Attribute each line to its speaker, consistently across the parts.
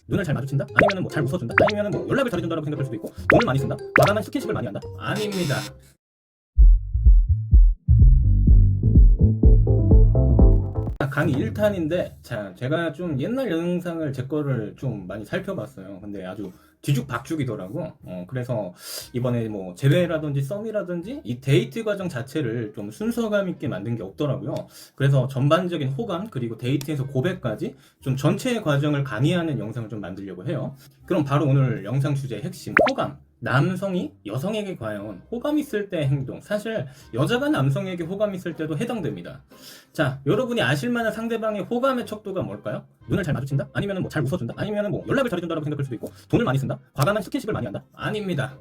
Speaker 1: 눈을 잘 마주친다? 아니면은 뭐 잘 웃어준다? 아니면은 뭐 연락을 잘해준다라고 생각할 수도 있고, 돈을 많이 쓴다? 과감한 스킨십을 많이 한다? 아닙니다. 강의 1탄인데, 자, 제가 좀 옛날 영상을 제 거를 좀 많이 살펴봤어요. 근데 아주 뒤죽박죽이더라고. 그래서 이번에 뭐 제외라든지 썸이라든지 이 데이트 과정 자체를 좀 순서감 있게 만든 게 없더라고요. 그래서 전반적인 호감 그리고 데이트에서 고백까지 좀 전체의 과정을 강의하는 영상을 좀 만들려고 해요. 그럼 바로 오늘 영상 주제 핵심 호감. 남성이 여성에게 과연 호감 있을 때 행동. 사실 여자가 남성에게 호감 있을 때도 해당됩니다. 자, 여러분이 아실만한 상대방의 호감의 척도가 뭘까요? 눈을 잘 마주친다? 아니면 뭐 잘 웃어준다? 아니면 뭐 연락을 잘해준다라고 생각할 수도 있고, 돈을 많이 쓴다? 과감한 스킨십을 많이 한다? 아닙니다.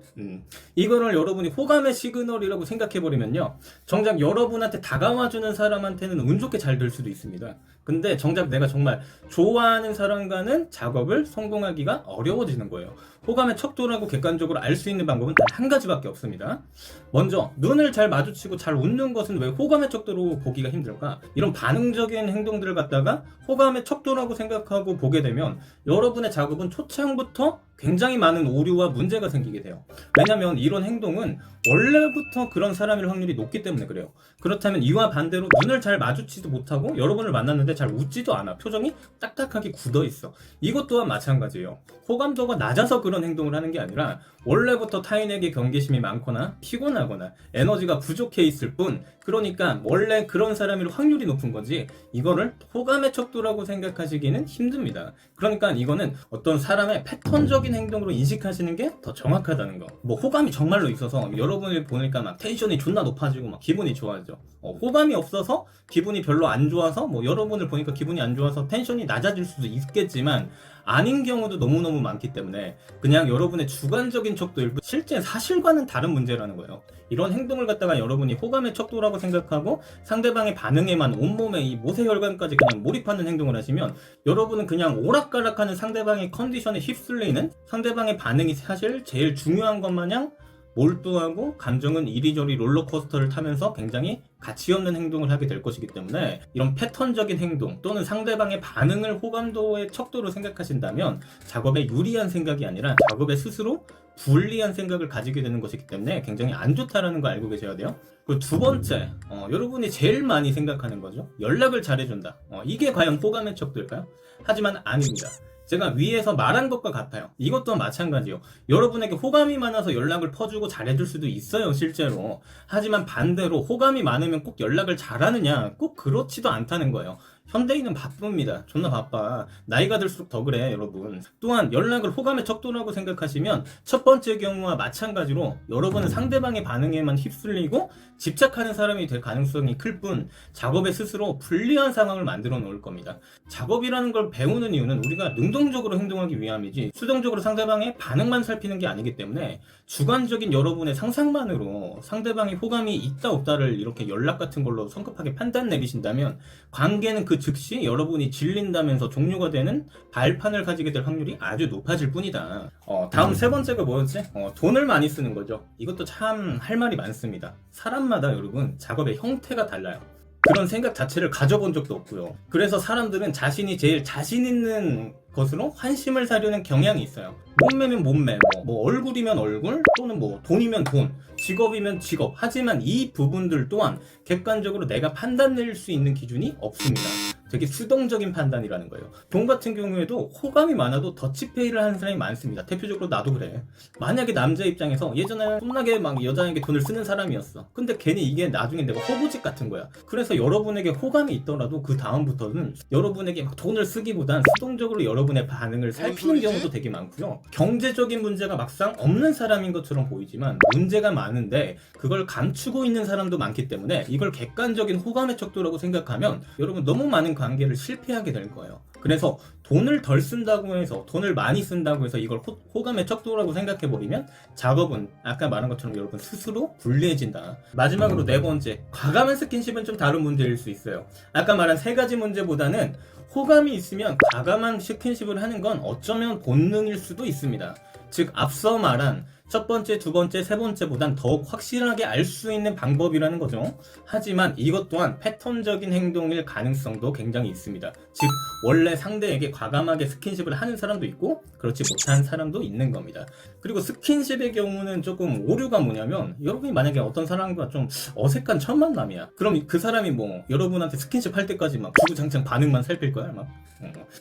Speaker 1: 이거를 여러분이 호감의 시그널이라고 생각해버리면요, 정작 여러분한테 다가와주는 사람한테는 운 좋게 잘 될 수도 있습니다. 근데 정작 내가 정말 좋아하는 사람과는 작업을 성공하기가 어려워지는 거예요. 호감의 척도라고 객관적으로 알 수 있는 방법은 단 한 가지밖에 없습니다. 먼저 눈을 잘 마주치고 잘 웃는 것은 왜 호감의 척도로 보기가 힘들까? 이런 반응적인 행동들을 갖다가 호감의 척도라고 생각하고 보게 되면 여러분의 작업은 초창부터 굉장히 많은 오류와 문제가 생기게 돼요. 왜냐면 이런 행동은 원래부터 그런 사람일 확률이 높기 때문에 그래요. 그렇다면 이와 반대로 눈을 잘 마주치지도 못하고 여러분을 만났는데 잘 웃지도 않아. 표정이 딱딱하게 굳어 있어. 이것 또한 마찬가지예요. 호감도가 낮아서 그런 행동을 하는 게 아니라 원래부터 타인에게 경계심이 많거나 피곤하거나 에너지가 부족해 있을 뿐, 그러니까 원래 그런 사람일 확률이 높은 거지 이거를 호감의 척도라고 생각하시기는 힘듭니다. 그러니까 이거는 어떤 사람의 패턴적인 행동으로 인식하시는 게 더 정확하다는 거. 뭐 호감이 정말로 있어서 여러분을 보니까 막 텐션이 존나 높아지고 막 기분이 좋아져. 호감이 없어서 기분이 별로 안 좋아서 뭐 여러분을 보니까 기분이 안 좋아서 텐션이 낮아질 수도 있겠지만, 아닌 경우도 너무너무 많기 때문에 그냥 여러분의 주관적인 척도일 뿐 실제 사실과는 다른 문제라는 거예요. 이런 행동을 갖다가 여러분이 호감의 척도라고 생각하고 상대방의 반응에만 온몸의 이 모세혈관까지 그냥 몰입하는 행동을 하시면 여러분은 그냥 오락가락하는 상대방의 컨디션에 휩쓸리는, 상대방의 반응이 사실 제일 중요한 것 마냥 몰두하고 감정은 이리저리 롤러코스터를 타면서 굉장히 가치없는 행동을 하게 될 것이기 때문에, 이런 패턴적인 행동 또는 상대방의 반응을 호감도의 척도로 생각하신다면 작업에 유리한 생각이 아니라 작업에 스스로 불리한 생각을 가지게 되는 것이기 때문에 굉장히 안 좋다라는 거 알고 계셔야 돼요. 그리고 두 번째, 여러분이 제일 많이 생각하는 거죠. 연락을 잘해준다. 이게 과연 호감의 척도일까요? 하지만 아닙니다. 제가 위에서 말한 것과 같아요. 이것 또한 마찬가지요. 여러분에게 호감이 많아서 연락을 퍼주고 잘해줄 수도 있어요, 실제로. 하지만 반대로 호감이 많으면 꼭 연락을 잘하느냐? 꼭 그렇지도 않다는 거예요. 현대인은 바쁩니다. 존나 바빠. 나이가 들수록 더 그래, 여러분. 또한 연락을 호감의 척도라고 생각하시면 첫 번째 경우와 마찬가지로 여러분은 상대방의 반응에만 휩쓸리고 집착하는 사람이 될 가능성이 클 뿐 작업에 스스로 불리한 상황을 만들어 놓을 겁니다. 작업이라는 걸 배우는 이유는 우리가 능동적으로 행동하기 위함이지 수동적으로 상대방의 반응만 살피는 게 아니기 때문에, 주관적인 여러분의 상상만으로 상대방의 호감이 있다 없다를 이렇게 연락 같은 걸로 성급하게 판단 내리신다면 관계는 그 즉시 여러분이 질린다면서 종료가 되는 발판을 가지게 될 확률이 아주 높아질 뿐이다. 다음 세 번째가 뭐였지? 돈을 많이 쓰는 거죠. 이것도 참 할 말이 많습니다. 사람마다 여러분 작업의 형태가 달라요. 그런 생각 자체를 가져본 적도 없고요. 그래서 사람들은 자신이 제일 자신 있는 것으로 환심을 사려는 경향이 있어요. 몸매면 몸매, 뭐 얼굴이면 얼굴, 또는 뭐 돈이면 돈, 직업이면 직업. 하지만 이 부분들 또한 객관적으로 내가 판단 내릴 수 있는 기준이 없습니다. 되게 수동적인 판단이라는 거예요. 돈 같은 경우에도 호감이 많아도 더치페이를 하는 사람이 많습니다. 대표적으로 나도 그래. 만약에 남자 입장에서 예전에 뻔하게 막 여자에게 돈을 쓰는 사람이었어. 근데 괜히 이게 나중에 내가 허구짓 같은 거야. 그래서 여러분에게 호감이 있더라도 그 다음부터는 여러분에게 막 돈을 쓰기보단 수동적으로 여러분의 반응을 살피는 경우도 되게 많고요. 경제적인 문제가 막상 없는 사람인 것처럼 보이지만 문제가 많은데 그걸 감추고 있는 사람도 많기 때문에 이걸 객관적인 호감의 척도라고 생각하면 여러분 너무 많은 관계를 실패하게 될 거예요. 그래서 돈을 덜 쓴다고 해서, 돈을 많이 쓴다고 해서 이걸 호감의 척도라고 생각해버리면 작업은 아까 말한 것처럼 여러분 스스로 불리해진다. 마지막으로 네 번째, 과감한 스킨십은 좀 다른 문제일 수 있어요. 아까 말한 세 가지 문제보다는 호감이 있으면 과감한 스킨십을 하는 건 어쩌면 본능일 수도 있습니다. 즉 앞서 말한 첫 번째, 두 번째, 세 번째보단 더욱 확실하게 알 수 있는 방법이라는 거죠. 하지만 이것 또한 패턴적인 행동일 가능성도 굉장히 있습니다. 즉 원래 상대에게 과감하게 스킨십을 하는 사람도 있고 그렇지 못한 사람도 있는 겁니다. 그리고 스킨십의 경우는 조금 오류가 뭐냐면, 여러분이 만약에 어떤 사람과 좀 어색한 첫 만남이야. 그럼 그 사람이 뭐 여러분한테 스킨십 할 때까지 막 주구장창 반응만 살필 거야 막.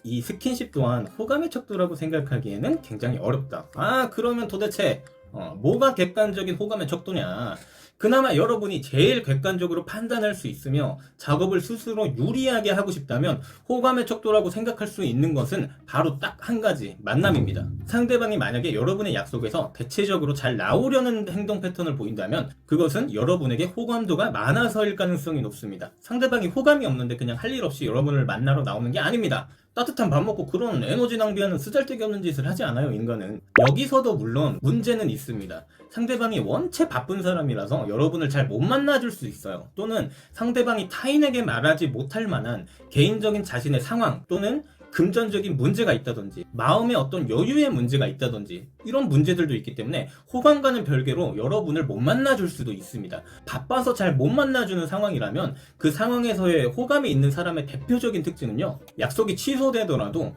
Speaker 1: 이 스킨십 또한 호감의 척도라고 생각하기에는 굉장히 어렵다. 그러면 도대체 뭐가 객관적인 호감의 척도냐? 그나마 여러분이 제일 객관적으로 판단할 수 있으며 작업을 스스로 유리하게 하고 싶다면 호감의 척도라고 생각할 수 있는 것은 바로 딱 한 가지, 만남입니다. 상대방이 만약에 여러분의 약속에서 대체적으로 잘 나오려는 행동 패턴을 보인다면 그것은 여러분에게 호감도가 많아서일 가능성이 높습니다. 상대방이 호감이 없는데 그냥 할 일 없이 여러분을 만나러 나오는 게 아닙니다. 따뜻한 밥 먹고 그런 에너지 낭비하는 쓰잘데기 없는 짓을 하지 않아요, 인간은. 여기서도 물론 문제는 있습니다. 상대방이 원체 바쁜 사람이라서 여러분을 잘 못 만나줄 수 있어요. 또는 상대방이 타인에게 말하지 못할 만한 개인적인 자신의 상황 또는 금전적인 문제가 있다든지 마음의 어떤 여유의 문제가 있다든지 이런 문제들도 있기 때문에 호감과는 별개로 여러분을 못 만나줄 수도 있습니다. 바빠서 잘 못 만나주는 상황이라면 그 상황에서의 호감이 있는 사람의 대표적인 특징은요, 약속이 취소되더라도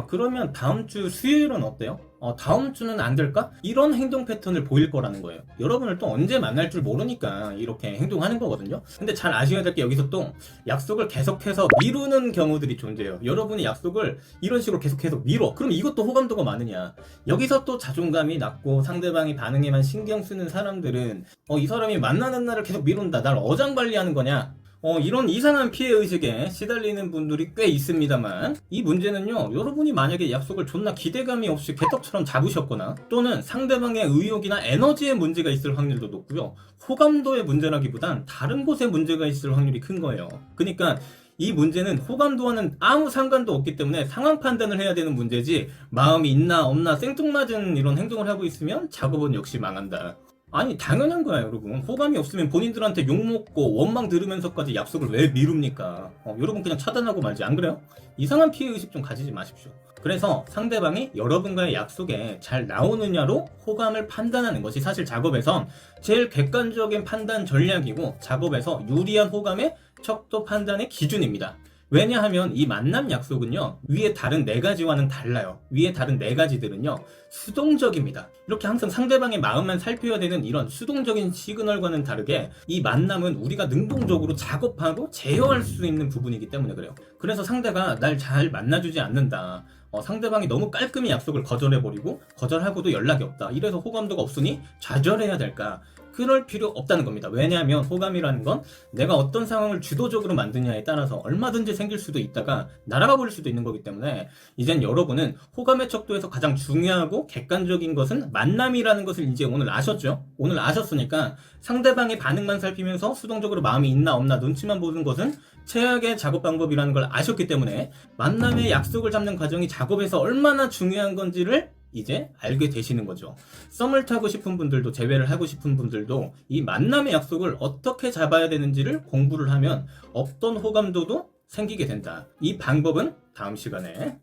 Speaker 1: 그러면 다음 주 수요일은 어때요? 다음 주는 안 될까? 이런 행동 패턴을 보일 거라는 거예요. 여러분을 또 언제 만날 줄 모르니까 이렇게 행동하는 거거든요. 근데 잘 아셔야 될 게, 여기서 또 약속을 계속해서 미루는 경우들이 존재해요. 여러분이 약속을 이런 식으로 계속해서 미뤄. 그럼 이것도 호감도가 많으냐? 여기서 또 자존감이 낮고 상대방이 반응에만 신경 쓰는 사람들은 이 사람이 만나는 날을 계속 미룬다, 날 어장관리하는 거냐? 이런 이상한 피해의식에 시달리는 분들이 꽤 있습니다만, 이 문제는요, 여러분이 만약에 약속을 존나 기대감이 없이 개떡처럼 잡으셨거나 또는 상대방의 의욕이나 에너지에 문제가 있을 확률도 높고요, 호감도의 문제라기보단 다른 곳에 문제가 있을 확률이 큰 거예요. 그러니까 이 문제는 호감도와는 아무 상관도 없기 때문에 상황 판단을 해야 되는 문제지, 마음이 있나 없나 생뚱맞은 이런 행동을 하고 있으면 작업은 역시 망한다. 아니 당연한 거야 여러분. 호감이 없으면 본인들한테 욕먹고 원망 들으면서까지 약속을 왜 미룹니까? 여러분 그냥 차단하고 말지, 안 그래요? 이상한 피해의식 좀 가지지 마십시오. 그래서 상대방이 여러분과의 약속에 잘 나오느냐로 호감을 판단하는 것이 사실 작업에선 제일 객관적인 판단 전략이고 작업에서 유리한 호감의 척도 판단의 기준입니다. 왜냐하면 이 만남 약속은요, 위에 다른 4가지와는 달라요. 위에 다른 4가지들은요 수동적입니다. 이렇게 항상 상대방의 마음만 살펴야 되는 이런 수동적인 시그널과는 다르게 이 만남은 우리가 능동적으로 작업하고 제어할 수 있는 부분이기 때문에 그래요. 그래서 상대가 날 잘 만나주지 않는다, 상대방이 너무 깔끔히 약속을 거절해버리고 거절하고도 연락이 없다, 이래서 호감도가 없으니 좌절해야 될까? 그럴 필요 없다는 겁니다. 왜냐하면 호감이라는 건 내가 어떤 상황을 주도적으로 만드냐에 따라서 얼마든지 생길 수도 있다가 날아가 버릴 수도 있는 거기 때문에 이젠 여러분은 호감의 척도에서 가장 중요하고 객관적인 것은 만남이라는 것을 이제 오늘 아셨죠? 오늘 아셨으니까 상대방의 반응만 살피면서 수동적으로 마음이 있나 없나 눈치만 보는 것은 최악의 작업 방법이라는 걸 아셨기 때문에 만남의 약속을 잡는 과정이 작업에서 얼마나 중요한 건지를 이제 알게 되시는 거죠. 썸을 타고 싶은 분들도, 재회를 하고 싶은 분들도 이 만남의 약속을 어떻게 잡아야 되는지를 공부를 하면 없던 호감도도 생기게 된다. 이 방법은 다음 시간에